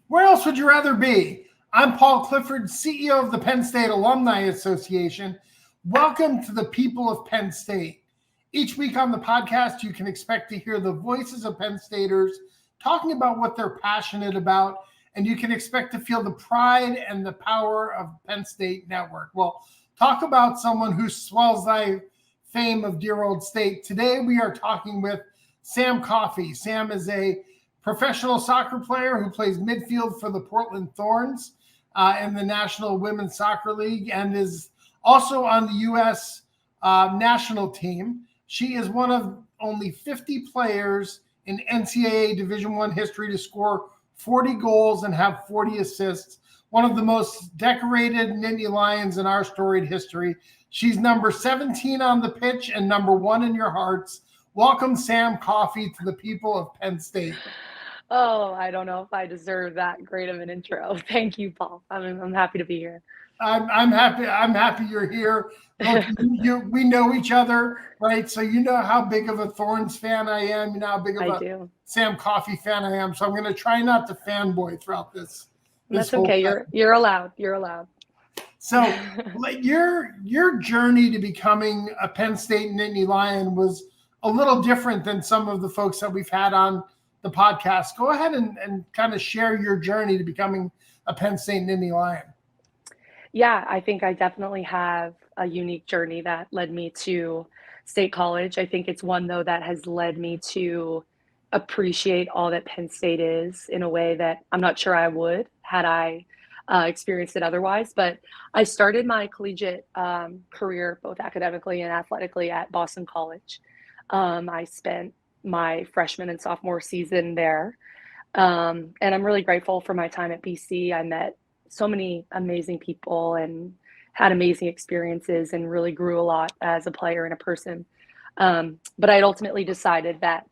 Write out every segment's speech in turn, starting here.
Where else would you rather be? I'm Paul Clifford, CEO of the Penn State Alumni Association. Welcome to the People of Penn State. Each week on the podcast, you can expect to hear the voices of Penn Staters talking about what they're passionate about, and you can expect to feel the pride and the power of Penn State Network. Well, talk about someone who swells thy fame of dear old state. Today, we are talking with Sam Coffey. Sam is a professional soccer player who plays midfield for the Portland Thorns in the National Women's Soccer League and is also on the U.S. national team. She is one of only 50 players in NCAA Division I history to score 40 goals and have 40 assists, one of the most decorated Nittany Lions in our storied history. She's number 17 on the pitch and number 1 in your hearts. Welcome, Sam Coffey, to the People of Penn State. Oh, I don't know if I deserve that great of an intro. Thank you, Paul. I'm happy to be here. I'm happy. I'm happy you're here. Look, we know each other, right? So you know how big of a Thorns fan I am. You know how big of a Sam Coffey fan I am. So I'm going to try not to fanboy throughout this. That's okay. You're allowed. You're allowed. So like your journey to becoming a Penn State Nittany Lion was a little different than some of the folks that we've had on the podcast. Go ahead and kind of share your journey to becoming a Penn State Nittany Lion. Yeah, I think I definitely have a unique journey that led me to State College. I think it's one, though, that has led me to appreciate all that Penn State is in a way that I'm not sure I would had I experienced it otherwise. But I started my collegiate career, both academically and athletically, at Boston College. I spent my freshman and sophomore season there. And I'm really grateful for my time at BC. I met so many amazing people and had amazing experiences and really grew a lot as a player and a person. But I had ultimately decided that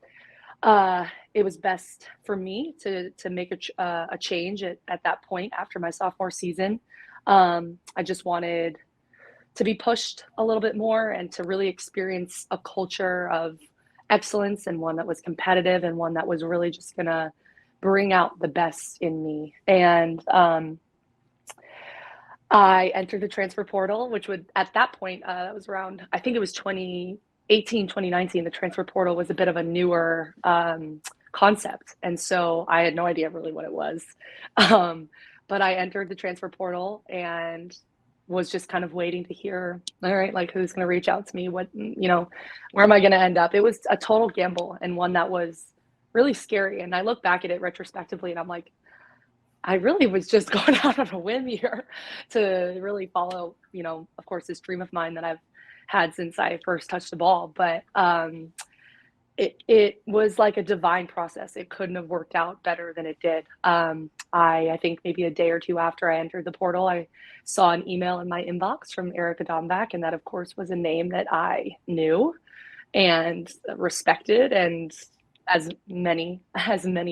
it was best for me to make a change at that point after my sophomore season. I just wanted to be pushed a little bit more and to really experience a culture of excellence, and one that was competitive and one that was really just going to bring out the best in me. And I entered the transfer portal, which would, at that point, that was around, I think it was 2018, 2019. The transfer portal was a bit of a newer concept. And so I had no idea really what it was. But I entered the transfer portal and was just kind of waiting to hear, all right, like who's going to reach out to me? What, where am I going to end up? It was a total gamble, and one that was really scary. And I look back at it retrospectively and I'm like, I really was just going out on a whim here to really follow, of course, this dream of mine that I've had since I first touched the ball. But it was like a divine process. It couldn't have worked out better than it did. I think maybe a day or two after I entered the portal, I saw an email in my inbox from Erica Dombach, and that, of course, was a name that I knew and respected, and as many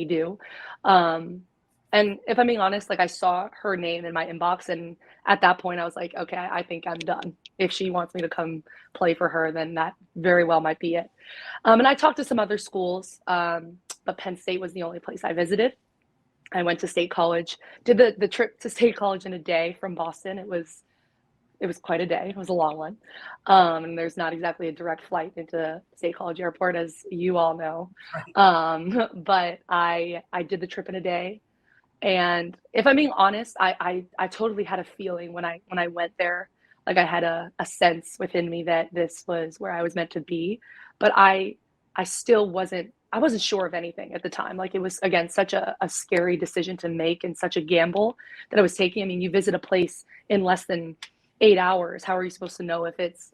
do. And if I'm being honest, like I saw her name in my inbox, and at that point I was like, okay, I think I'm done. If she wants me to come play for her, then that very well might be it. And I talked to some other schools, but Penn State was the only place I visited. I went to State College, did the trip to State College in a day from Boston. It was quite a day. It was a long one. And there's not exactly a direct flight into State College Airport, as you all know. But I did the trip in a day. And if I'm being honest, I totally had a feeling when I went there, like I had a sense within me that this was where I was meant to be. But I still wasn't sure of anything at the time. Like, it was, again, such a scary decision to make and such a gamble that I was taking. I mean, you visit a place in less than 8 hours. How are you supposed to know if it's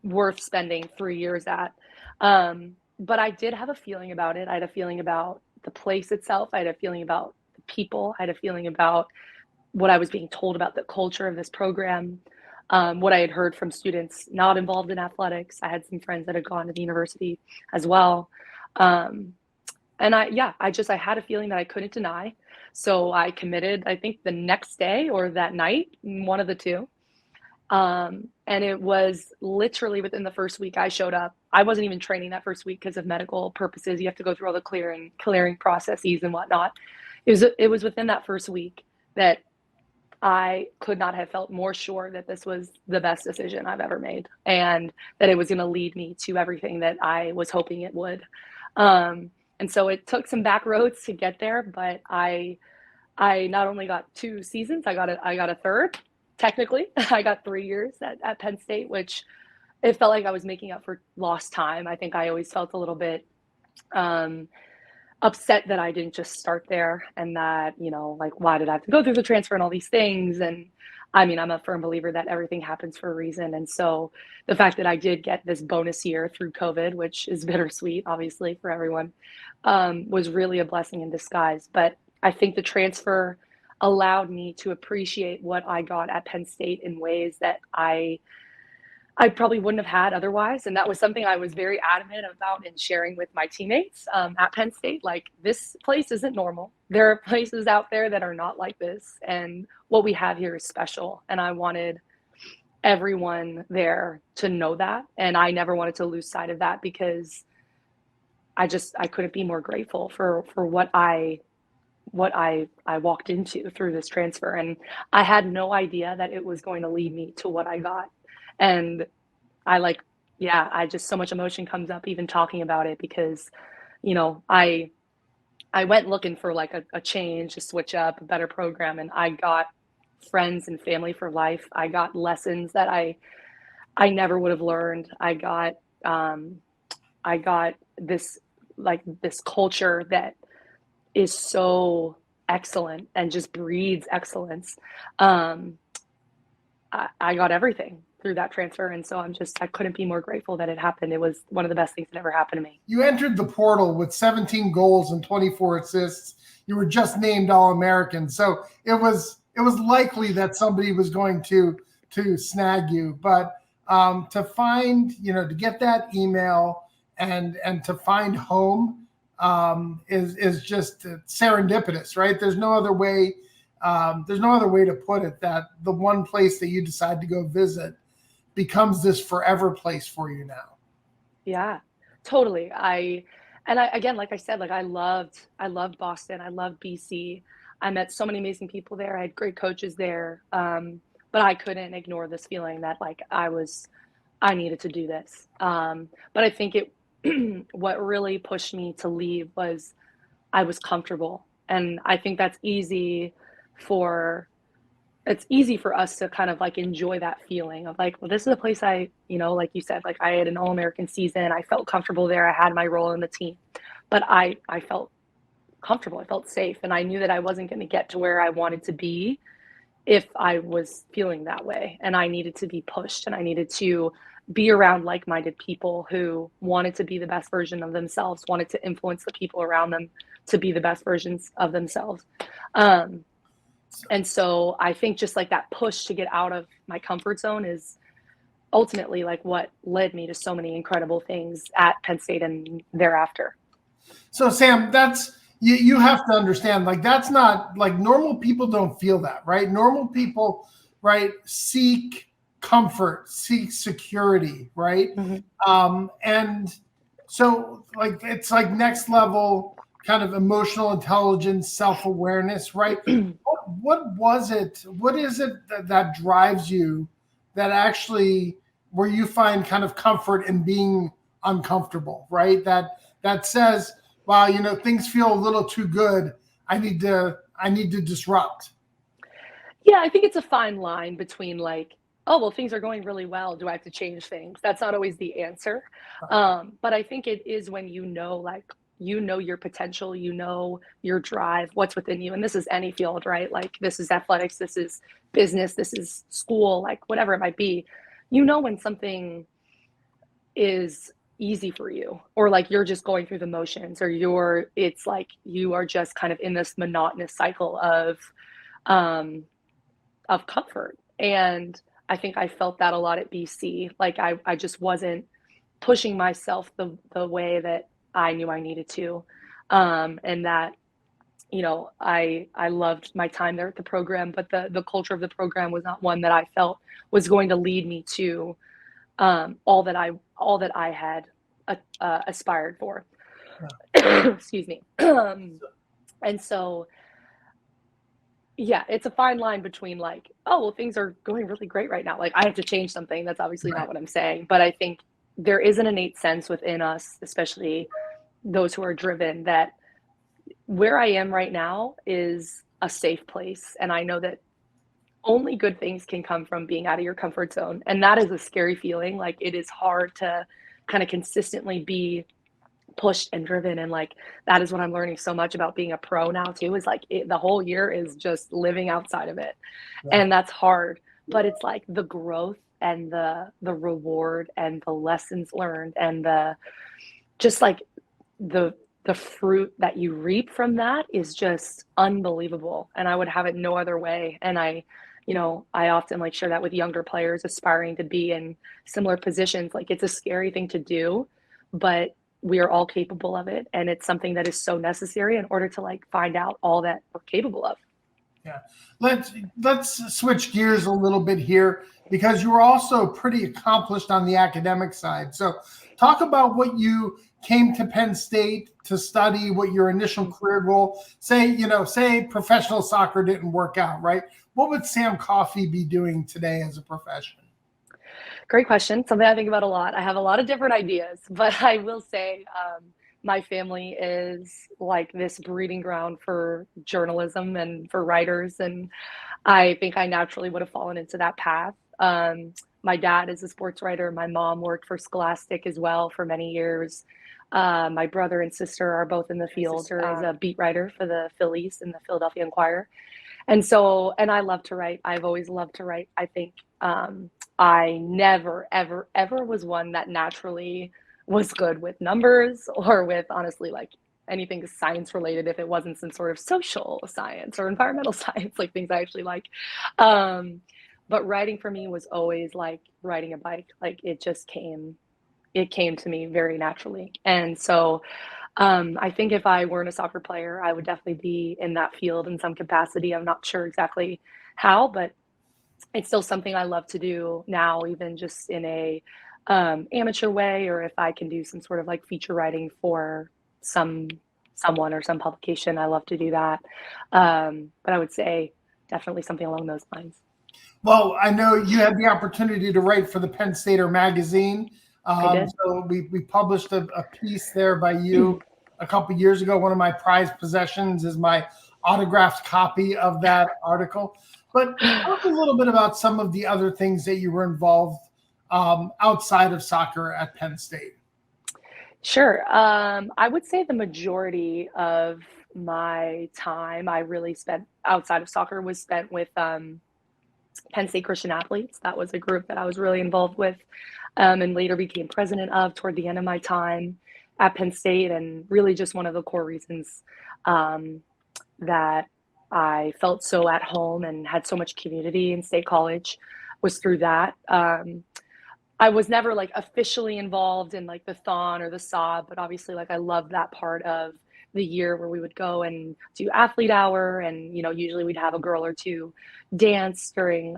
worth spending 3 years at? But I did have a feeling about it. I had a feeling about the place itself. I had a feeling about the people. I had a feeling about what I was being told about the culture of this program, what I had heard from students not involved in athletics. I had some friends that had gone to the university as well. And I had a feeling that I couldn't deny. So I committed, I think the next day or that night, one of the two. And it was literally within the first week I showed up. I wasn't even training that first week because of medical purposes. You have to go through all the clearing processes and whatnot. it was within that first week that I could not have felt more sure that this was the best decision I've ever made, and that it was going to lead me to everything that I was hoping it would. And so it took some back roads to get there, but I not only got 2 seasons, I got a third. Technically, I got 3 years at Penn State, which it felt like I was making up for lost time. I think I always felt a little bit um, upset that I didn't just start there, and that, like, why did I have to go through the transfer and all these things? And I mean, I'm a firm believer that everything happens for a reason. And so the fact that I did get this bonus year through COVID, which is bittersweet, obviously, for everyone, was really a blessing in disguise. But I think the transfer allowed me to appreciate what I got at Penn State in ways that I probably wouldn't have had otherwise. And that was something I was very adamant about in sharing with my teammates at Penn State. Like, this place isn't normal. There are places out there that are not like this. And what we have here is special. And I wanted everyone there to know that. And I never wanted to lose sight of that, because I couldn't be more grateful for what I walked into through this transfer. And I had no idea that it was going to lead me to what I got. And I just, so much emotion comes up even talking about it, because, I went looking for like a change, a switch up, a better program. And I got friends and family for life. I got lessons that I never would have learned. I got this culture that is so excellent and just breeds excellence. I got everything through that transfer. And so I couldn't be more grateful that it happened. It was one of the best things that ever happened to me. You entered the portal with 17 goals and 24 assists. You were just named All-American. So it was likely that somebody was going to snag you. But to find, to get that email and to find home is just serendipitous, right? There's no other way to put it, that the one place that you decide to go visit becomes this forever place for you now. Yeah, totally. Again, like I said, like I loved Boston. I loved BC. I met so many amazing people there. I had great coaches there. But I couldn't ignore this feeling that like I needed to do this. But I think what really pushed me to leave was I was comfortable. And I think it's easy for us to kind of like enjoy that feeling of like, well, this is a place like you said, like I had an All-American season. I felt comfortable there. I had my role in the team, but I felt comfortable. I felt safe. And I knew that I wasn't going to get to where I wanted to be if I was feeling that way. And I needed to be pushed, and I needed to be around like-minded people who wanted to be the best version of themselves, wanted to influence the people around them to be the best versions of themselves. And so I think just like that push to get out of my comfort zone is ultimately like what led me to so many incredible things at Penn State and thereafter. So Sam, that's, you have to understand, like, that's not like normal people don't feel that, right? Normal people, right, seek comfort, seek security, right? Mm-hmm. And so like, it's like next level kind of emotional intelligence, self-awareness, right? What was it? What is it that drives you, that actually, where you find kind of comfort in being uncomfortable, right? That says, wow, things feel a little too good. I need to disrupt. Yeah, I think it's a fine line between like, oh, well, things are going really well. Do I have to change things? That's not always the answer. But I think it is when like, your potential, your drive, what's within you. And this is any field, right? Like, this is athletics, this is business, this is school, like whatever it might be. When something is easy for you, or like you're just going through the motions, or it's like you are just kind of in this monotonous cycle of comfort. And I think I felt that a lot at BC. Like I just wasn't pushing myself the way that I knew I needed to. And that, I loved my time there at the program, but the culture of the program was not one that I felt was going to lead me to all that I had aspired for. Excuse me. And so Yeah, it's a fine line between like, oh, well, things are going really great right now. Like, I have to change something. That's obviously not Right. what I'm saying. But I think there is an innate sense within us, especially those who are driven, that where I am right now is a safe place. And I know that only good things can come from being out of your comfort zone. And that is a scary feeling. Like, it is hard to kind of consistently be pushed and driven, and like that is what I'm learning so much about being a pro now too, is like the whole year is just living outside of it. Yeah. And that's hard, but it's like the growth and the reward and the lessons learned and the just like the the fruit that you reap from that is just unbelievable, and I would have it no other way. And I often like share that with younger players aspiring to be in similar positions. Like, it's a scary thing to do, but we are all capable of it, and it's something that is so necessary in order to like find out all that we're capable of. Yeah. Let's switch gears a little bit here, because you were also pretty accomplished on the academic side. So talk about what you came to Penn State to study, what your initial career goal, say professional soccer didn't work out, right? What would Sam Coffey be doing today as a profession? Great question. Something I think about a lot. I have a lot of different ideas, but I will say my family is like this breeding ground for journalism and for writers. And I think I naturally would have fallen into that path. My dad is a sports writer. My mom worked for Scholastic as well for many years. My brother and sister are both in the field. Sister is a beat writer for the Phillies and the Philadelphia Inquirer. And I love to write. I've always loved to write. I think I never, ever, ever was one that naturally was good with numbers or with, honestly, like anything science related, if it wasn't some sort of social science or environmental science, like things I actually like. But writing for me was always like riding a bike. Like, it came to me very naturally. And so I think if I weren't a soccer player, I would definitely be in that field in some capacity. I'm not sure exactly how, but it's still something I love to do now, even just in a amateur way, or if I can do some sort of like feature writing for someone or some publication, I love to do that. But I would say definitely something along those lines. Well, I know you had the opportunity to write for the Penn Stater magazine. I did. So we published a piece there by you a couple of years ago. One of my prized possessions is my autographed copy of that article. But talk a little bit about some of the other things that you were involved outside of soccer at Penn State. Sure. I would say the majority of my time I really spent outside of soccer was spent with Penn State Christian Athletes. That was a group that I was really involved with, and later became president of toward the end of my time at Penn State. And really just one of the core reasons that I felt so at home and had so much community in State College was through that. I was never like officially involved in like the Thon or the Sob, but obviously like I loved that part of the year where we would go and do athlete hour, and usually we'd have a girl or two dance during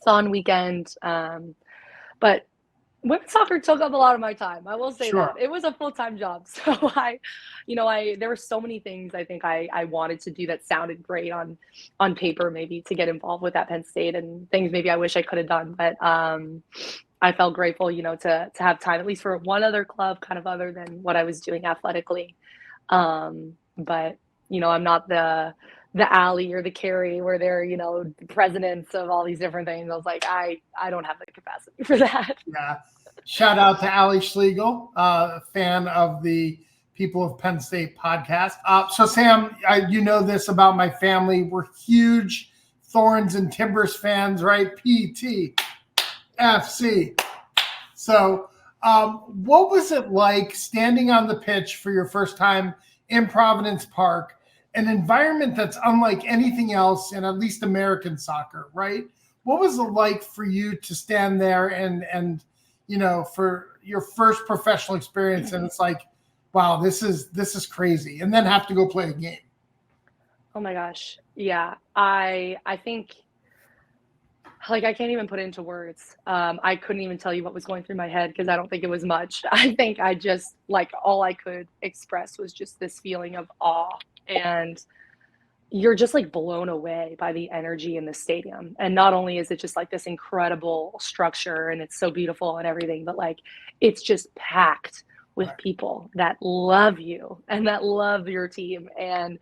Thon weekend. But women's soccer took up a lot of my time. I will say Sure. that it was a full-time job. So there were so many things I think I wanted to do that sounded great on paper, maybe to get involved with at Penn State, and things maybe I wish I could have done. But I felt grateful, to have time, at least for one other club, kind of other than what I was doing athletically. But I'm not the Allie or the Carrie where they're, presidents of all these different things. I was like, I don't have the capacity for that. Yeah. Shout out to Allie Schlegel, fan of the People of Penn State podcast. So Sam, you know this about my family. We're huge Thorns and Timbers fans, right? PTFC. So what was it like standing on the pitch for your first time in Providence Park, an environment that's unlike anything else in at least American soccer, right? What was it like for you to stand there and for your first professional experience, and it's like, wow, this is crazy, and then have to go play a game? Oh my gosh. Yeah. I think like I can't even put it into words. I couldn't even tell you what was going through my head because I don't think it was much. I think I just like all I could express was just this feeling of awe. And you're just like blown away by the energy in the stadium. And not only is it just like this incredible structure and it's so beautiful and everything, but like it's just packed with Right. people that love you and that love your team. And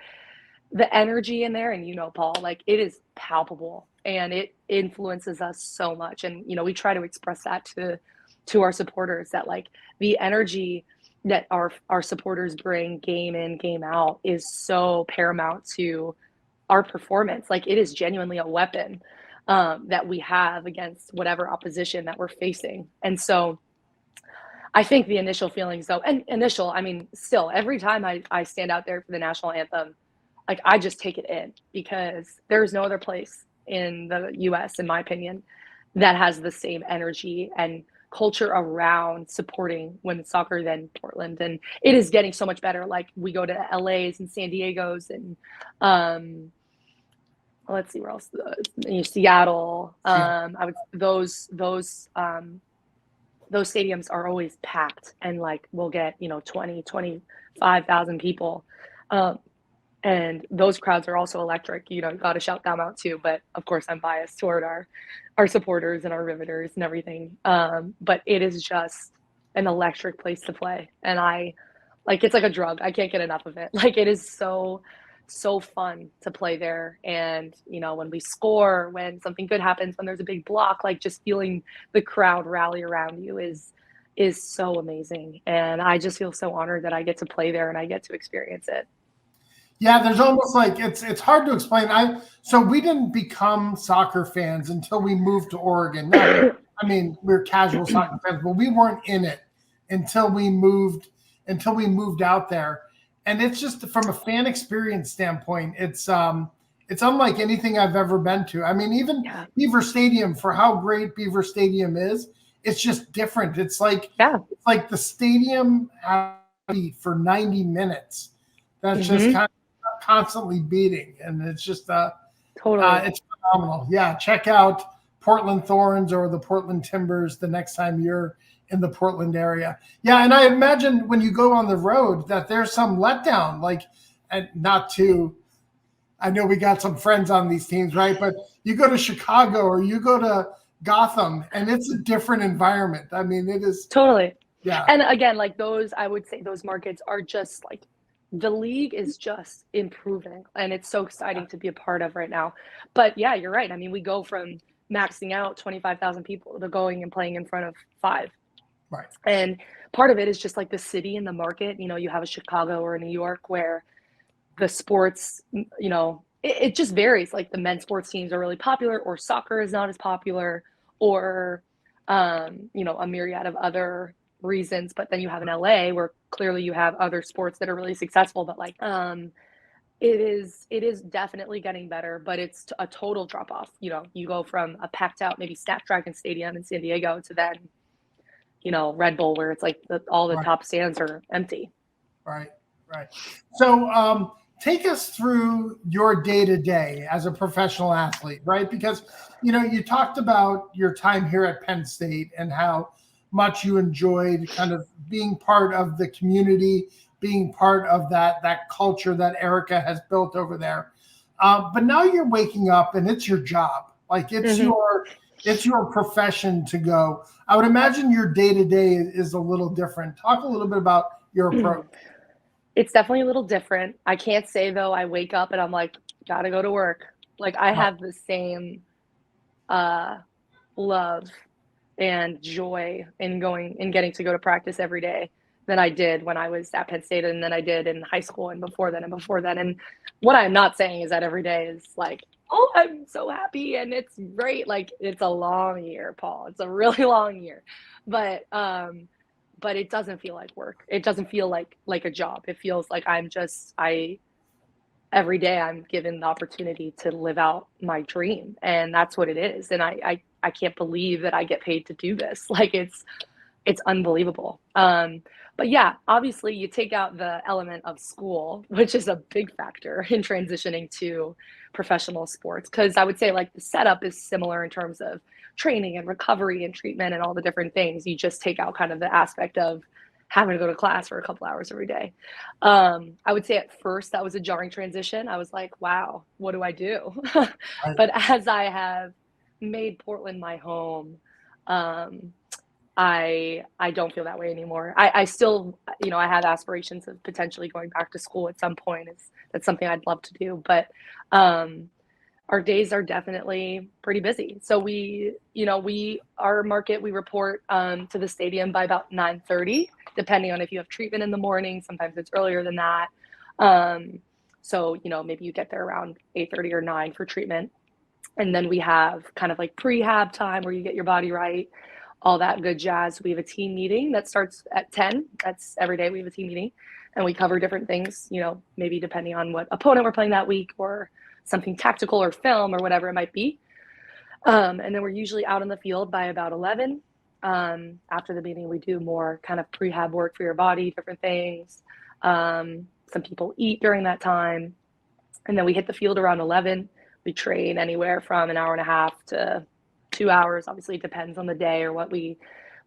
the energy in there, and Paul, like it is palpable and it influences us so much. And we try to express that to our supporters, that like the energy that our supporters bring game in, game out is so paramount to our performance. Like it is genuinely a weapon that we have against whatever opposition that we're facing. And so I think the initial feelings though, and I mean, still every time I stand out there for the national anthem, like I just take it in, because there's no other place in the US, in my opinion, that has the same energy and culture around supporting women's soccer than Portland. And it is getting so much better. Like we go to LA's and San Diego's and let's see where else, Seattle. I would those stadiums are always packed, and like we'll get 25,000 people. And those crowds are also electric. You got to shout them out too. But of course, I'm biased toward our supporters and our riveters and everything. But it is just an electric place to play. And it's like a drug. I can't get enough of it. Like it is so fun to play there. And, when we score, when something good happens, when there's a big block, like just feeling the crowd rally around you is so amazing. And I just feel so honored that I get to play there and I get to experience it. Yeah, there's almost like it's hard to explain. So we didn't become soccer fans until we moved to Oregon. Now, I mean, we're casual soccer fans, but we weren't in it until we moved out there. And it's just from a fan experience standpoint, it's unlike anything I've ever been to. I mean, even Beaver Stadium, for how great Beaver Stadium is, it's just different. It's like the stadium has to be for 90 minutes. That's just kind of constantly beating, and it's just it's phenomenal. Yeah, check out Portland Thorns or the Portland Timbers the next time you're in the Portland area. Yeah, and I imagine when you go on the road that there's some letdown, I know we got some friends on these teams, right? But you go to Chicago or you go to Gotham and it's a different environment. I mean, it is totally. Yeah. And again, like I would say those markets are just like, the league is just improving, and it's so exciting to be a part of right now. But yeah, you're right. I mean, we go from maxing out 25,000 people to going and playing in front of 5. Right. And part of it is just like the city and the market. You have a Chicago or a New York where the sports, it just varies. Like the men's sports teams are really popular, or soccer is not as popular, or, a myriad of other reasons. But then you have in LA where clearly you have other sports that are really successful, but like it is definitely getting better, but it's a total drop off. You go from a packed out maybe Snapdragon Stadium in San Diego to then Red Bull, where it's like all the top stands are empty. Right. So take us through your day-to-day as a professional athlete, right? Because you talked about your time here at Penn State and how much you enjoyed kind of being part of the community, being part of that culture that Erica has built over there. But now you're waking up and it's your job. Like it's your profession to go. I would imagine your day-to-day is a little different. Talk a little bit about your approach. It's definitely a little different. I can't say though, I wake up and I'm like, gotta go to work. Like I have the same love and joy in getting to go to practice every day than I did when I was at Penn State, and then I did in high school and before then. And what I'm not saying is that every day is like, oh, I'm so happy and it's great. Like it's a long year, Paul. It's a really long year. But it doesn't feel like work. It doesn't feel like a job. It feels like every day I'm given the opportunity to live out my dream, and that's what it is. And I can't believe that I get paid to do this. Like it's unbelievable. But yeah, obviously you take out the element of school, which is a big factor in transitioning to professional sports. Cause I would say like the setup is similar in terms of training and recovery and treatment and all the different things. You just take out kind of the aspect of having to go to class for a couple hours every day. I would say at first that was a jarring transition. I was like, wow, what do I do? But as I have made Portland my home, I don't feel that way anymore. I still, I have aspirations of potentially going back to school at some point. That's something I'd love to do, but our days are definitely pretty busy. So our market, we report to the stadium by about 9:30, depending on if you have treatment in the morning. Sometimes it's earlier than that. So maybe you get there around 8:30 or 9 for treatment. And then we have kind of like prehab time where you get your body right, all that good jazz. We have a team meeting that starts at 10. That's every day we have a team meeting, and we cover different things, maybe depending on what opponent we're playing that week or something tactical or film or whatever it might be. And then we're usually out on the field by about 11. After the meeting, we do more kind of prehab work for your body, different things. Some people eat during that time. And then we hit the field around 11. We train anywhere from an hour and a half to 2 hours. Obviously, it depends on the day or what we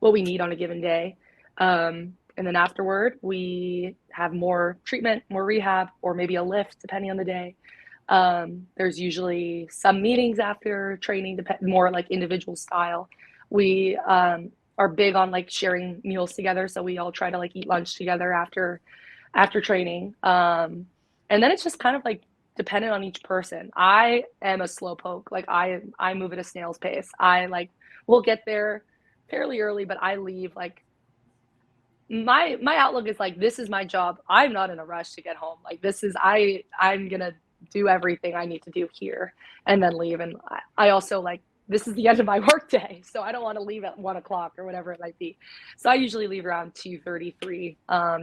need on a given day. And then afterward, we have more treatment, more rehab, or maybe a lift, depending on the day. There's usually some meetings after training, more like individual style. We are big on like sharing meals together, so we all try to like eat lunch together after training. And then it's just kind of like dependent on each person. I am a slow poke. Like I move at a snail's pace. We'll get there fairly early, but I leave like my outlook is like, this is my job. I'm not in a rush to get home. Like I'm gonna do everything I need to do here and then leave. And I also like, this is the end of my work day, so I don't want to leave at 1 o'clock or whatever it might be. So I usually leave around 2:33.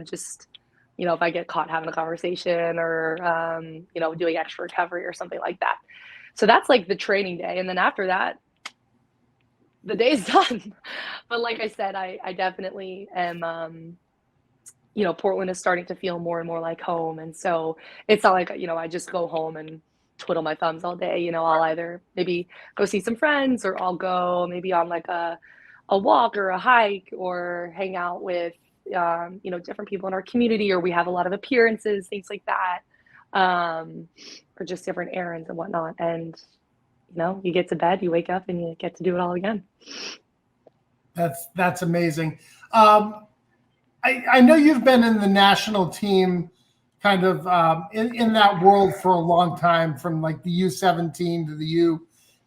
Just if I get caught having a conversation or doing extra recovery or something like that. So that's like the training day, and then after that, the day's done. But like I said, I definitely am. Portland is starting to feel more and more like home. And so it's not like, I just go home and twiddle my thumbs all day. I'll either maybe go see some friends, or I'll go maybe on like a walk or a hike, or hang out with, different people in our community, or we have a lot of appearances, things like that, or just different errands and whatnot. And, you get to bed, you wake up, and you get to do it all again. That's amazing. I know you've been in the national team kind of in that world for a long time, from like the U17 to the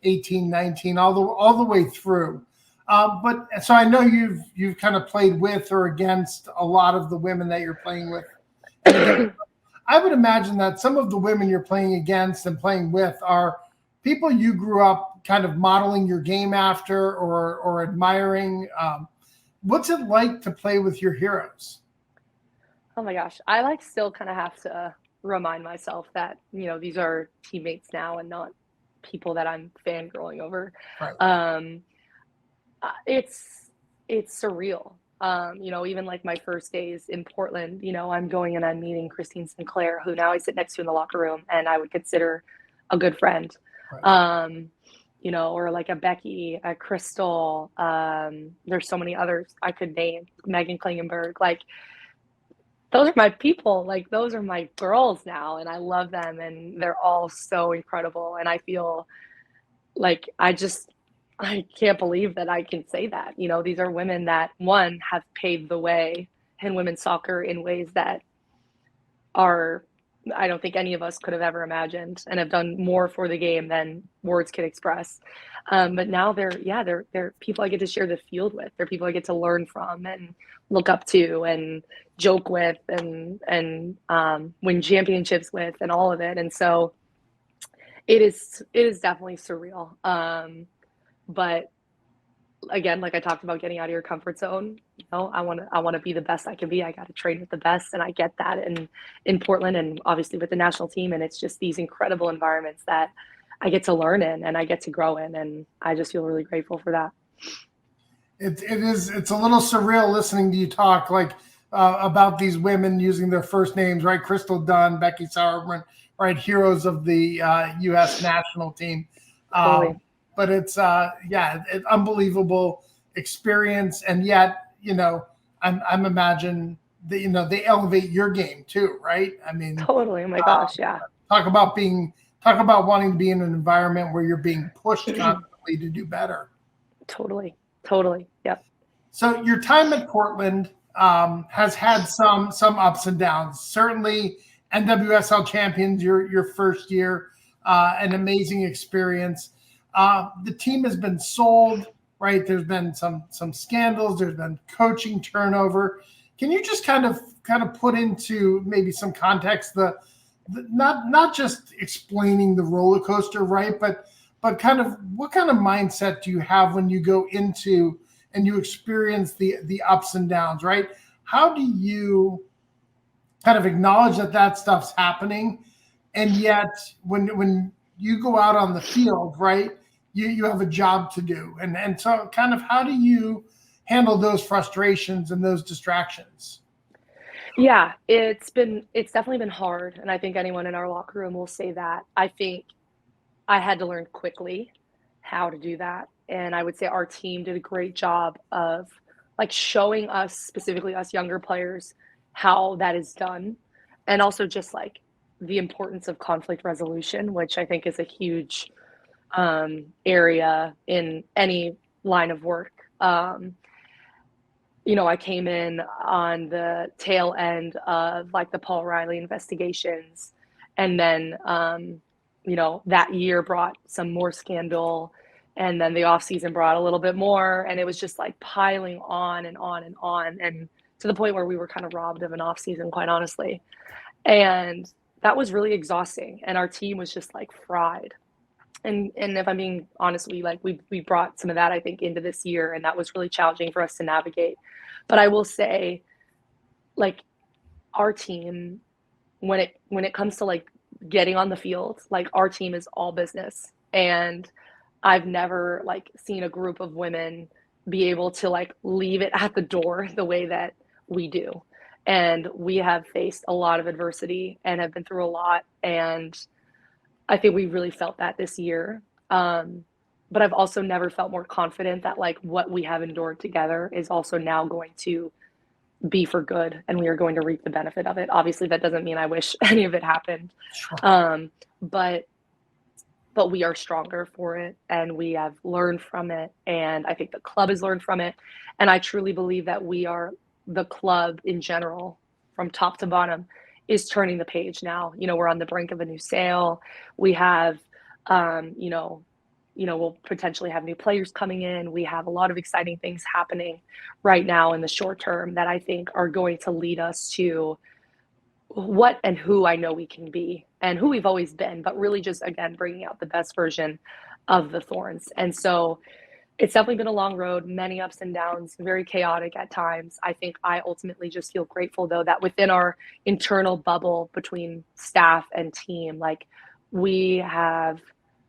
U18, 19, all the way through. But so I know you've kind of played with or against a lot of the women that you're playing with. I would imagine that some of the women you're playing against and playing with are people you grew up kind of modeling your game after or admiring. What's it like to play with your heroes? Oh my gosh. I still kind of have to remind myself that, these are teammates now and not people that I'm fangirling over. Right. It's surreal. Even like my first days in Portland, I'm going and I'm meeting Christine Sinclair, who now I sit next to in the locker room, and I would consider a good friend. Right. Or like a Becky, a Crystal. There's so many others I could name. Megan Klingenberg. Like, those are my people. Like, those are my girls now, and I love them, and they're all so incredible. And I feel like I can't believe that I can say that. These are women that, one, have paved the way in women's soccer in ways that I don't think any of us could have ever imagined, and have done more for the game than words can express. But now they're people I get to share the field with. They're people I get to learn from and look up to and joke with and win championships with, and all of it. And so it is definitely surreal. But again, like I talked about, getting out of your comfort zone, I want to be the best I can be. I got to train with the best, and I get that in Portland, and obviously with the national team. And it's just these incredible environments that I get to learn in and I get to grow in, and I just feel really grateful for that. It's a little surreal listening to you talk about these women using their first names, right? Crystal Dunn, Becky Sauerbrunn, right? Heroes of the U.S. national team. Totally. But it's an unbelievable experience. And yet, I'm imagine that, they elevate your game too, right? I mean, Totally. Oh my gosh. Yeah. talk about wanting to be in an environment where you're being pushed constantly to do better. Totally. Totally. Yep. So your time at Portland has had some ups and downs. Certainly, NWSL champions your first year, an amazing experience. The team has been sold, right? There's been some scandals. There's been coaching turnover. Can you just kind of put into maybe some context the not just explaining the roller coaster, right? But kind of what kind of mindset do you have when you go into and you experience the ups and downs, right? How do you kind of acknowledge that stuff's happening, and yet when you go out on the field, right, you have a job to do, and so kind of how do you handle those frustrations and those distractions? Yeah, it's definitely been hard, and I think anyone in our locker room will say that. I think I had to learn quickly how to do that, and I would say our team did a great job of like showing us, specifically us younger players, how that is done, and also just like the importance of conflict resolution, which I think is a huge area in any line of work. I came in on the tail end of like the Paul Riley investigations. And then, that year brought some more scandal. And then the off season brought a little bit more. And it was just like piling on and on and on. And to the point where we were kind of robbed of an off season, quite honestly. And that was really exhausting. And our team was just like fried. And if I'm being honest, we brought some of that, I think, into this year, and that was really challenging for us to navigate. But I will say, like, our team, when it comes to like getting on the field, like our team is all business. And I've never like seen a group of women be able to like leave it at the door the way that we do. And we have faced a lot of adversity and have been through a lot. And I think we really felt that this year. But I've also never felt more confident that like what we have endured together is also now going to be for good, and we are going to reap the benefit of it. Obviously, that doesn't mean I wish any of it happened. Sure. But we are stronger for it, and we have learned from it, and I think the club has learned from it. And I truly believe that the club in general, from top to bottom, is turning the page now. We're on the brink of a new sale. We have, we'll potentially have new players coming in. We have a lot of exciting things happening right now in the short term that I think are going to lead us to what and who I know we can be and who we've always been, but really just, again, bringing out the best version of the Thorns. And so it's definitely been a long road, many ups and downs, very chaotic at times. I think I ultimately just feel grateful, though, that within our internal bubble between staff and team, like we have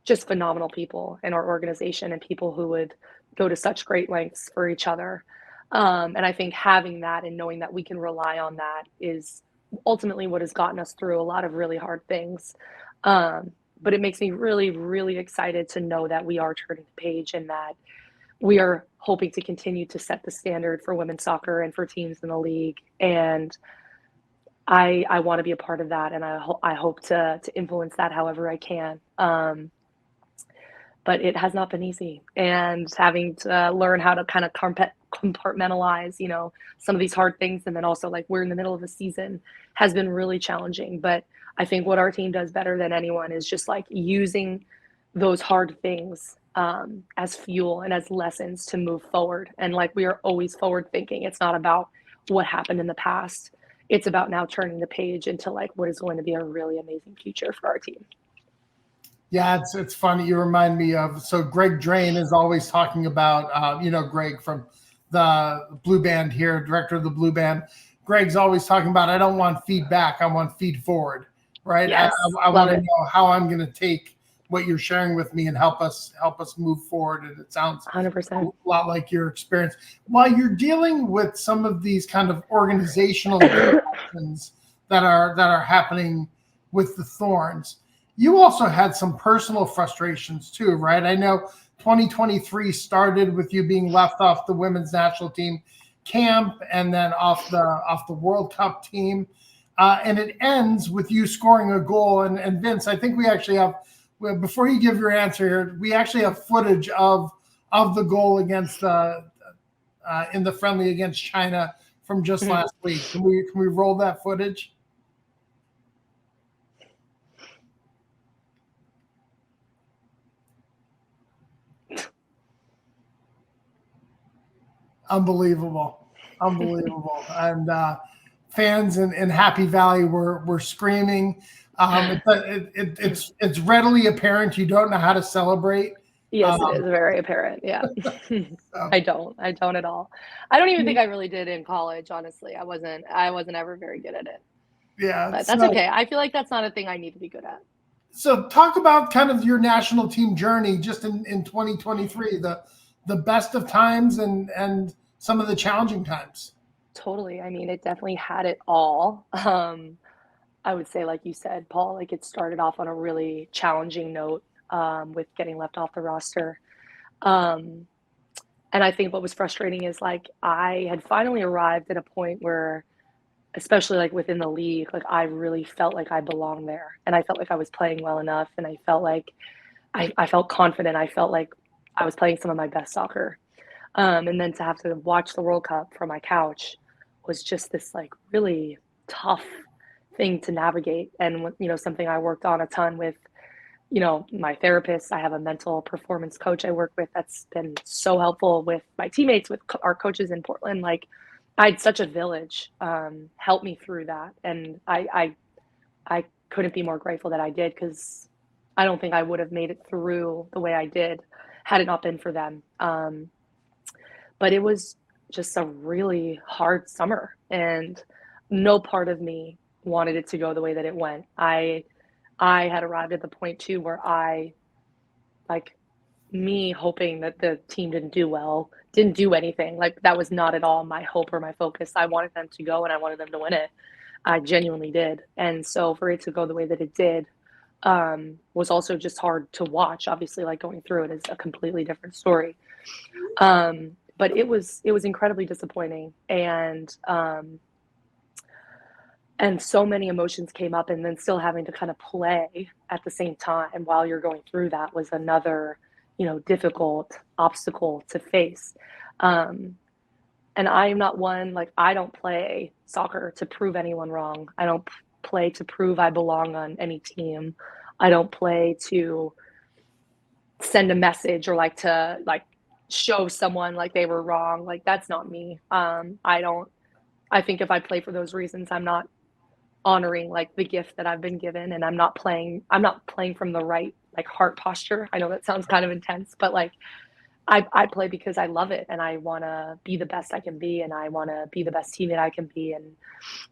just phenomenal people in our organization and people who would go to such great lengths for each other. And I think having that and knowing that we can rely on that is ultimately what has gotten us through a lot of really hard things. But it makes me really, really excited to know that we are turning the page and that we are hoping to continue to set the standard for women's soccer and for teams in the league. And I want to be a part of that. And I hope to influence that however I can. But it has not been easy, and having to learn how to kind of compartmentalize, some of these hard things. And then also like we're in the middle of a season has been really challenging. But I think what our team does better than anyone is just like using those hard things as fuel and as lessons to move forward. And like we are always forward thinking. It's not about what happened in the past. It's about now turning the page into like what is going to be a really amazing future for our team. Yeah, it's funny. You remind me of, so Greg Drain is always talking about, Greg from the Blue Band here, director of the Blue Band. Greg's always talking about, I don't want feedback, I want feed forward, right? Yes, I want to know how I'm going to take what you're sharing with me and help us move forward. And it sounds 100%. a lot like your experience. While you're dealing with some of these kind of organizational disruptions that are happening with the Thorns, you also had some personal frustrations too, right? I know 2023 started with you being left off the women's national team. camp and then off the World Cup team. And it ends with you scoring a goal. And Vince, I think we actually have, before you give your answer here, we actually have footage of the goal against in the friendly against China from just last week. Can we roll that footage? Unbelievable. And fans in Happy Valley were screaming. It's readily apparent you don't know how to celebrate. Yes, it is very apparent. Yeah. I don't at all. I don't even think I really did in college, honestly. I wasn't ever very good at it. Yeah. But that's okay. I feel like that's not a thing I need to be good at. So talk about kind of your national team journey just in 2023, the best of times and some of the challenging times. Totally. I mean, it definitely had it all. I would say, like you said, Paul, like it started off on a really challenging note with getting left off the roster. And I think what was frustrating is like I had finally arrived at a point where, especially like within the league, like I really felt like I belonged there. And I felt like I was playing well enough. And I felt like I felt confident. I felt like I was playing some of my best soccer. And then to have to watch the World Cup from my couch was just this like really tough thing to navigate. And, you know, something I worked on a ton with, you know, my therapist. I have a mental performance coach I work with that's been so helpful with my teammates, with our coaches in Portland. Like I had such a village help me through that. And I couldn't be more grateful that I did, because I don't think I would have made it through the way I did had it not been for them. But it was just a really hard summer, and no part of me wanted it to go the way that it went. I had arrived at the point too where me hoping that the team didn't do anything. Like that was not at all my hope or my focus. I wanted them to go and I wanted them to win it. I genuinely did. And so for it to go the way that it did was also just hard to watch. Obviously, like going through it is a completely different story. But it was incredibly disappointing, and so many emotions came up, and then still having to kind of play at the same time while you're going through that was another, you know, difficult obstacle to face. And I am not one, like, I don't play soccer to prove anyone wrong. I don't play to prove I belong on any team. I don't play to send a message or like to like show someone like they were wrong. Like that's not me. I think if I play for those reasons, I'm not honoring like the gift that I've been given, and I'm not playing from the right like heart posture. I know that sounds kind of intense, but like I play because I love it, and I want to be the best I can be, and I want to be the best teammate I can be, and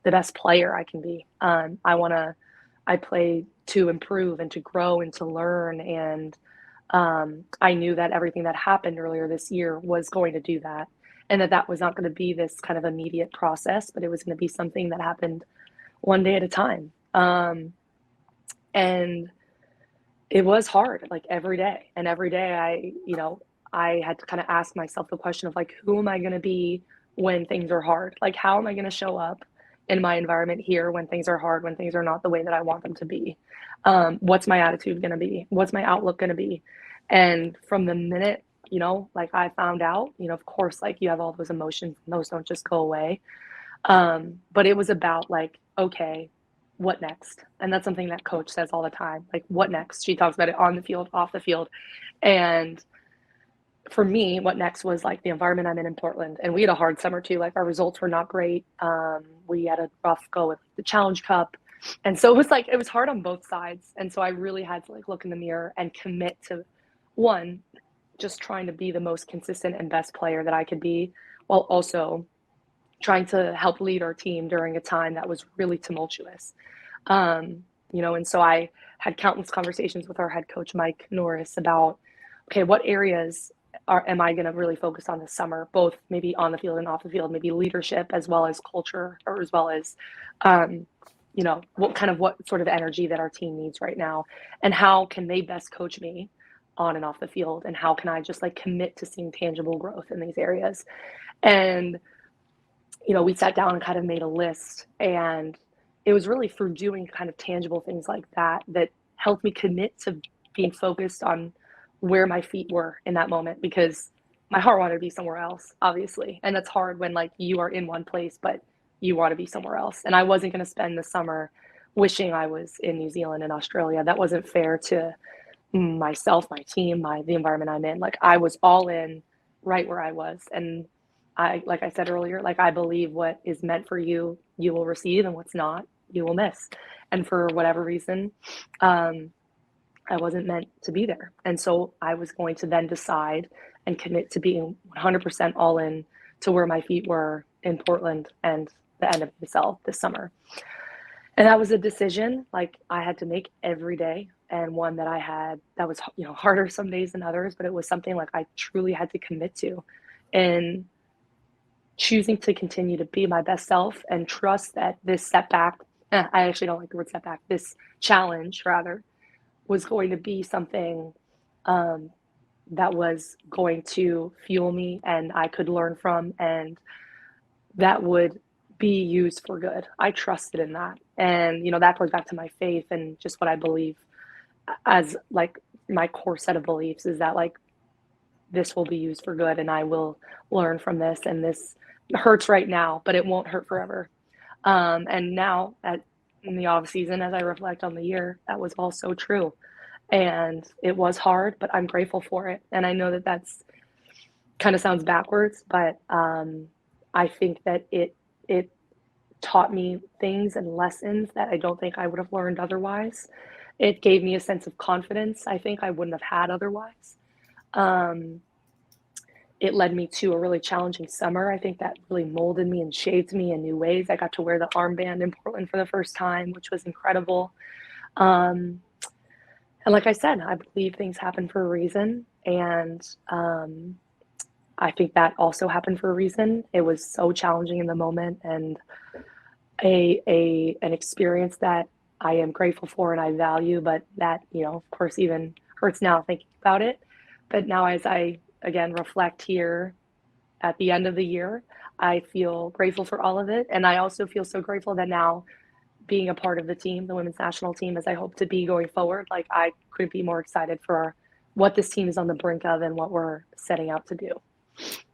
the best player I can be. I play to improve and to grow and to learn, and I knew that everything that happened earlier this year was going to do that, and that was not going to be this kind of immediate process, but it was going to be something that happened one day at a time. And it was hard, like every day. And every day I had to kind of ask myself the question of like, who am I going to be when things are hard? Like, how am I going to show up in my environment here when things are hard, when things are not the way that I want them to be? What's my attitude going to be? What's my outlook going to be? And from the minute, like I found out, of course, like you have all those emotions and those don't just go away. But it was about like, okay, what next? And that's something that coach says all the time. Like, what next? She talks about it on the field, off the field. And for me, what next was like the environment I'm in Portland. And we had a hard summer too. Like our results were not great. We had a rough go with the Challenge Cup. And so it was hard on both sides. And so I really had to like look in the mirror and commit to one, just trying to be the most consistent and best player that I could be, while also trying to help lead our team during a time that was really tumultuous. And so I had countless conversations with our head coach, Mike Norris, about, okay, what areas am I going to really focus on this summer, both maybe on the field and off the field, maybe leadership as well as culture, or as well as, what sort of energy that our team needs right now, and how can they best coach me on and off the field, and how can I just like commit to seeing tangible growth in these areas. And we sat down and kind of made a list, and it was really for doing kind of tangible things like that that helped me commit to being focused on where my feet were in that moment, because my heart wanted to be somewhere else, obviously. And that's hard when like you are in one place, but you want to be somewhere else. And I wasn't going to spend the summer wishing I was in New Zealand and Australia. That wasn't fair to myself, my team, the environment I'm in. Like I was all in right where I was. And like I said earlier, like I believe what is meant for you, you will receive, and what's not, you will miss. And for whatever reason, I wasn't meant to be there. And so I was going to then decide and commit to being 100% all in to where my feet were in Portland and the NWSL this summer. And that was a decision like I had to make every day, and one that was, harder some days than others, but it was something like I truly had to commit to, and choosing to continue to be my best self and trust that this setback, I actually don't like the word setback, this challenge rather, was going to be something that was going to fuel me and I could learn from, and that would be used for good. I trusted in that. And, that goes back to my faith and just what I believe as like my core set of beliefs is that like this will be used for good and I will learn from this. And this hurts right now, but it won't hurt forever. And now in the off season, as I reflect on the year, that was all so true. And it was hard, but I'm grateful for it. And I know that that's kind of sounds backwards, but I think that it taught me things and lessons that I don't think I would have learned otherwise. It gave me a sense of confidence I think I wouldn't have had otherwise. It led me to a really challenging summer. I think that really molded me and shaped me in new ways. I got to wear the armband in Portland for the first time, which was incredible. And like I said, I believe things happen for a reason. And I think that also happened for a reason. It was so challenging in the moment, and an experience that I am grateful for and I value, but that, of course, even hurts now thinking about it. But now as I, again, reflect here at the end of the year, I feel grateful for all of it. And I also feel so grateful that now being a part of the team, the women's national team, as I hope to be going forward, like I couldn't be more excited for what this team is on the brink of and what we're setting out to do.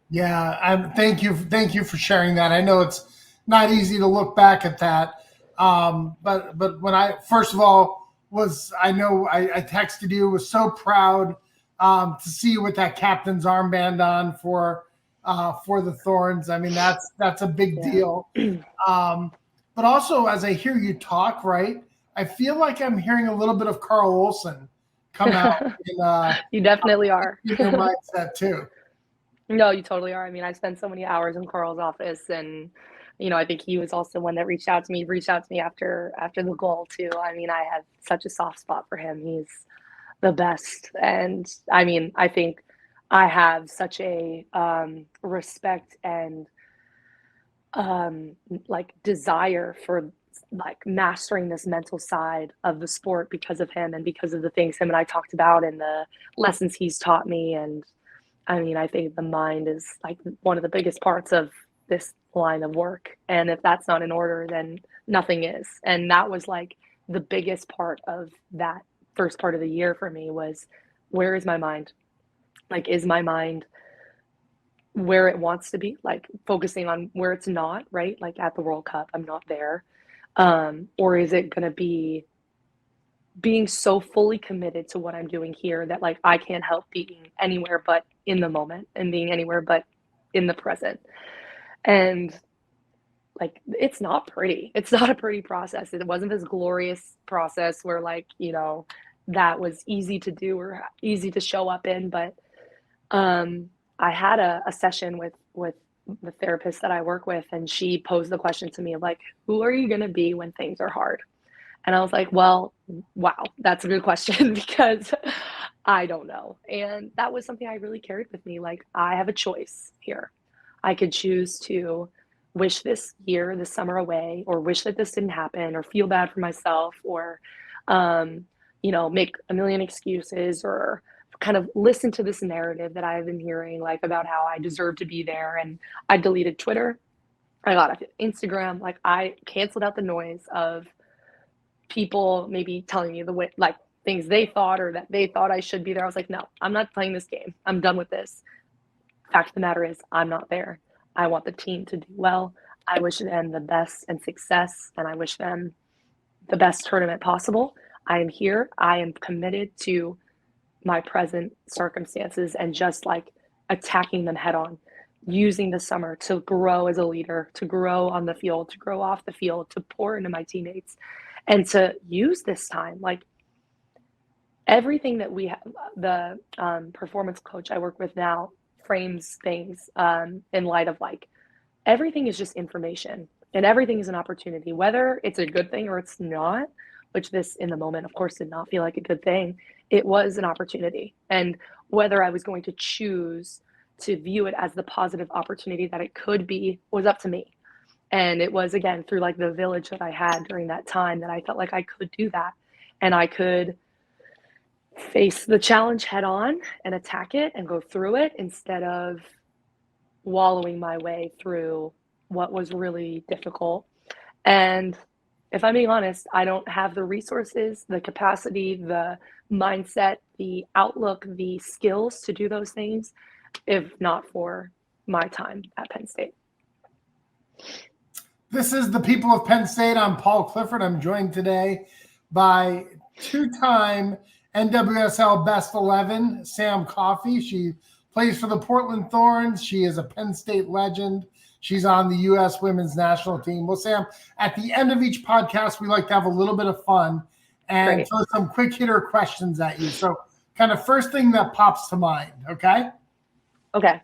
Yeah, thank you for sharing that. I know it's not easy to look back at that, but when I first of all I texted you, was so proud to see you with that captain's armband on for the Thorns. I mean that's a big deal. But also, as I hear you talk, right, I feel like I'm hearing a little bit of Carl Olsen come out. You definitely are. In your mindset too. No, you totally are. I mean, I spent so many hours in Carl's office, and I think he was also one that reached out to me after the goal too. I mean, I had such a soft spot for him. He's the best, and I mean, I think I have such a respect and like desire for like mastering this mental side of the sport because of him and because of the things him and I talked about and the lessons he's taught me. And I mean, I think the mind is like one of the biggest parts of this line of work. And if that's not in order, then nothing is. And that was like the biggest part of that first part of the year for me was, where is my mind? Like, is my mind where it wants to be, like focusing on where it's not, right? Like at the World Cup, I'm not there. Or is it going to be being so fully committed to what I'm doing here that like I can't help being anywhere but in the moment and being anywhere but in the present. And like, it's not pretty. It's not a pretty process. It wasn't this glorious process where like, that was easy to do or easy to show up in. But I had a session with the therapist that I work with, and she posed the question to me of like, who are you going to be when things are hard? And I was like, well, wow, that's a good question because I don't know. And that was something I really carried with me. Like, I have a choice here. I could choose to wish this summer away, or wish that this didn't happen, or feel bad for myself, or, make a million excuses, or kind of listen to this narrative that I've been hearing, like about how I deserve to be there. And I deleted Twitter. I got off Instagram. Like, I canceled out the noise of people maybe telling me the way, like, things they thought or that they thought I should be there. I was like, no, I'm not playing this game. I'm done with this. Fact of the matter is, I'm not there. I want the team to do well. I wish them the best and success, and I wish them the best tournament possible. I am here. I am committed to my present circumstances and just like attacking them head on, using the summer to grow as a leader, to grow on the field, to grow off the field, to pour into my teammates, and to use this time. Like, everything that we have, the performance coach I work with now frames things in light of like, everything is just information and everything is an opportunity, whether it's a good thing or it's not, which this in the moment, of course, did not feel like a good thing. It was an opportunity. And whether I was going to choose to view it as the positive opportunity that it could be was up to me. And it was, again, through like the village that I had during that time that I felt like I could do that. And I could face the challenge head on and attack it and go through it instead of wallowing my way through what was really difficult. And if I'm being honest, I don't have the resources, the capacity, the mindset, the outlook, the skills to do those things if not for my time at Penn State. This is the People of Penn State. I'm Paul Clifford. I'm joined today by two-time NWSL Best XI, Sam Coffey. She plays for the Portland Thorns. She is a Penn State legend. She's on the U.S. women's national team. Well, Sam, at the end of each podcast, we like to have a little bit of fun and throw some quick hitter questions at you. So kind of first thing that pops to mind, okay? Okay.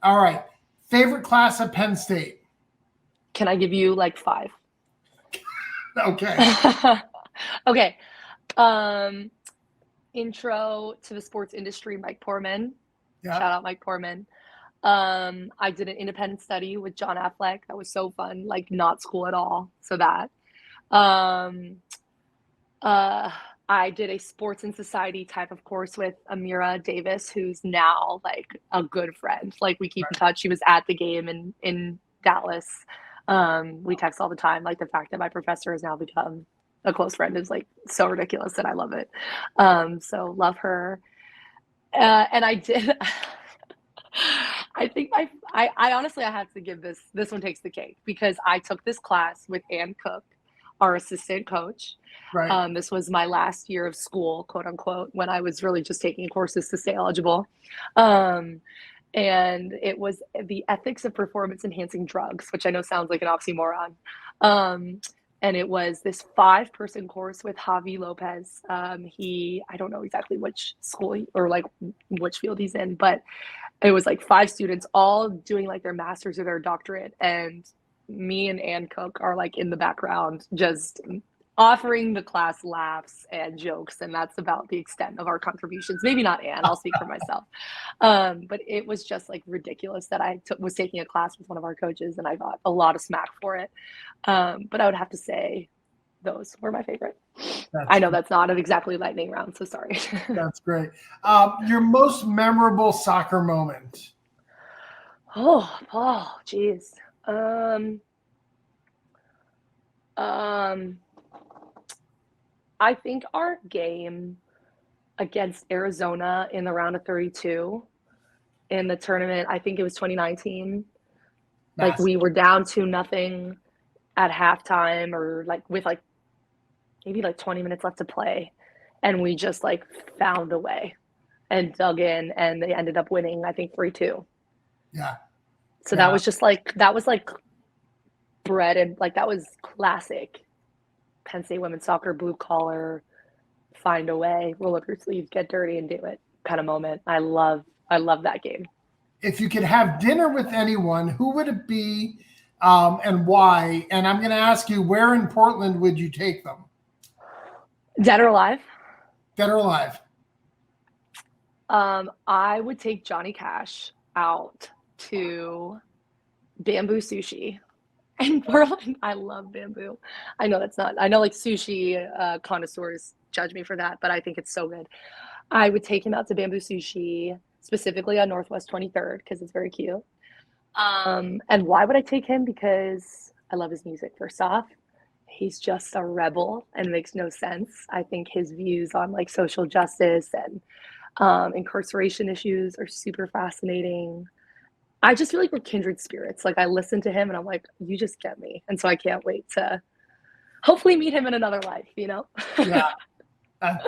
All right. Favorite class at Penn State? Can I give you like 5? Okay. Okay. Intro to the sports industry, Mike Portman. Yeah. Shout out Mike Portman. I did an independent study with John Affleck. That was so fun, like not school at all. So that. I did a sports and society type of course with Amira Davis, who's now like a good friend. Like, we keep in touch. She was at the game in Dallas. We text all the time. Like, the fact that my professor has now become a close friend is like so ridiculous that I love it. So love her. And I did. I think I honestly, I have to give this one takes the cake, because I took this class with Ann Cook, our assistant coach. Right. This was my last year of school, quote unquote, when I was really just taking courses to stay eligible. And it was the ethics of performance enhancing drugs, which I know sounds like an oxymoron. And it was this 5-person course with Javi Lopez. I don't know exactly which school or like which field he's in, but it was like 5 students all doing like their master's or their doctorate. And me and Ann Cook are like in the background, just offering the class laughs and jokes. And that's about the extent of our contributions. Maybe not Ann, I'll speak for myself. But it was just like ridiculous that I was taking a class with one of our coaches and I got a lot of smack for it. But I would have to say those were my favorite. I know that's not an exactly lightning round, so sorry. That's great. Your most memorable soccer moment? Oh, Paul, geez. I think our game against Arizona in the round of 32 in the tournament, I think it was 2019. Like, we were down 2-0 at halftime, or like with like maybe like 20 minutes left to play, and we just like found a way and dug in, and they ended up winning, I think 3-2. Yeah. So that was just like, that was like bread, and like that was classic Penn State women's soccer, blue collar, find a way, roll up your sleeves, get dirty and do it kind of moment. I love that game. If you could have dinner with anyone, who would it be, and why? And I'm going to ask you, where in Portland would you take them? Dead or alive? Dead or alive. I would take Johnny Cash out to Bamboo Sushi in Portland. I love Bamboo. I know like sushi connoisseurs judge me for that, but I think it's so good. I would take him out to Bamboo Sushi, specifically on Northwest 23rd, because it's very cute. And why would I take him? Because I love his music, first off. He's just a rebel and makes no sense. I think his views on like social justice and incarceration issues are super fascinating. I just feel like we're kindred spirits. Like I listen to him and I'm like, you just get me. And so I can't wait to hopefully meet him in another life, you know? Yeah,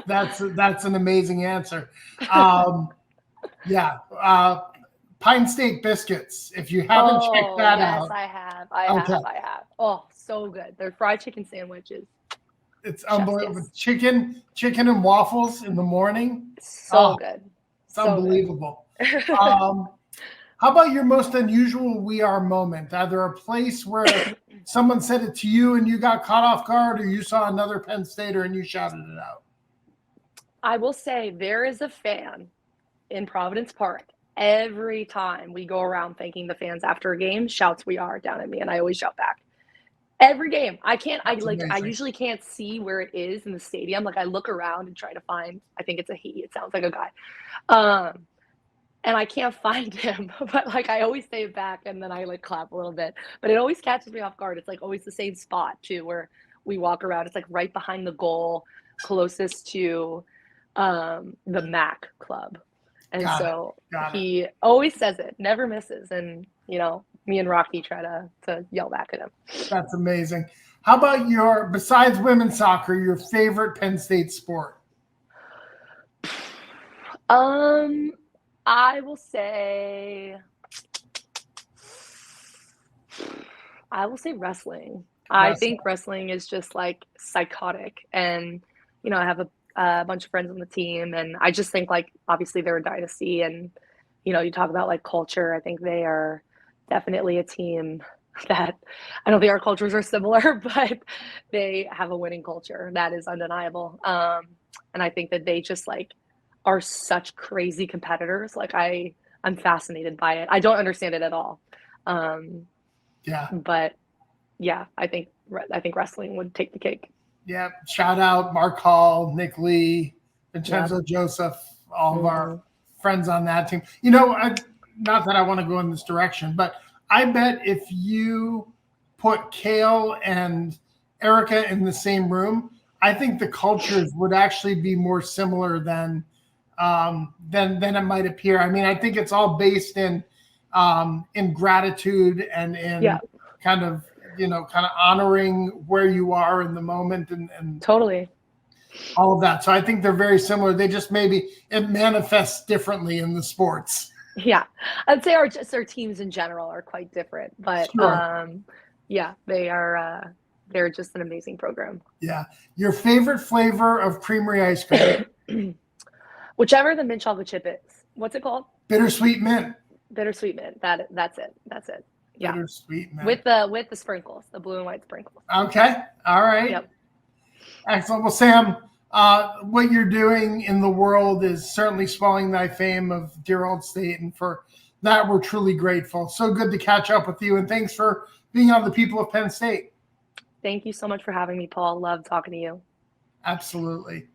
that's an amazing answer. Yeah. Pine State biscuits. If you haven't checked that out. Yes, I have. Oh, so good. Their fried chicken sandwiches. It's unbelievable. Yes. Chicken and waffles in the morning. So good. It's unbelievable. How about your most unusual We Are moment? Either a place where someone said it to you and you got caught off guard, or you saw another Penn Stater and you shouted it out? I will say there is a fan in Providence Park. Every time we go around thanking the fans after a game, shouts "We Are" down at me, and I always shout back. Every game. I usually can't see where it is in the stadium. Like I look around and try to find, I think it's a he. It sounds like a guy. And I can't find him, but like I always say it back and then I like clap a little bit, but it always catches me off guard. It's like always the same spot too, where we walk around. It's like right behind the goal, closest to the MAC club. And so he always says it, never misses. And, you know, me and Rocky try to yell back at him. That's amazing. How about besides women's soccer, your favorite Penn State sport? I will say wrestling. I think wrestling is just like psychotic. And, you know, I have a bunch of friends on the team, and I just think like obviously they're a dynasty, and you know, you talk about like culture. I think they are definitely a team that I don't think our cultures are similar, but they have a winning culture that is undeniable. And I think that they just like are such crazy competitors. Like I'm fascinated by it. I don't understand it at all. But yeah, I think wrestling would take the cake. Yeah, shout out Mark Hall, Nick Lee, Vincenzo Joseph, all of our friends on that team. You know, not that I want to go in this direction, but I bet if you put Kale and Erica in the same room, I think the cultures would actually be more similar than it might appear. I mean, I think it's all based in gratitude and in kind of honoring where you are in the moment and totally all of that. So I think they're very similar. They just maybe it manifests differently in the sports. Yeah, I'd say our teams in general are quite different, but yeah, they're just an amazing program. Yeah, your favorite flavor of creamery ice cream? Whichever the mint chocolate chip is. What's it called? Bittersweet mint. Bittersweet mint. That's it. Yeah. Bittersweet mint. With the sprinkles, the blue and white sprinkles. Okay. All right. Yep. Excellent. Well, Sam, what you're doing in the world is certainly swelling thy fame of dear old state, and for that we're truly grateful. So good to catch up with you, and thanks for being on the People of Penn State. Thank you so much for having me, Paul. Love talking to you. Absolutely.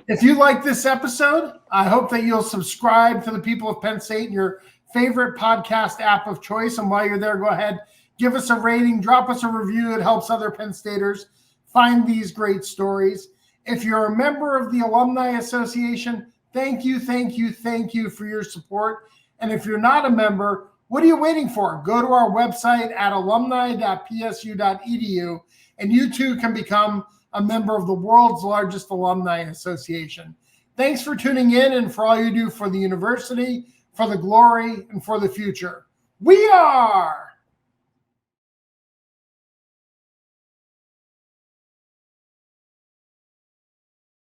If you like this episode, I hope that you'll subscribe to the People of Penn State in your favorite podcast app of choice. And while you're there, go ahead, give us a rating, drop us a review. It helps other Penn Staters find these great stories. If you're a member of the Alumni Association, thank you for your support. And if you're not a member, what are you waiting for? Go to our website at alumni.psu.edu, and you too can become a member of the world's largest alumni association. Thanks for tuning in and for all you do for the university, for the glory, and for the future. We are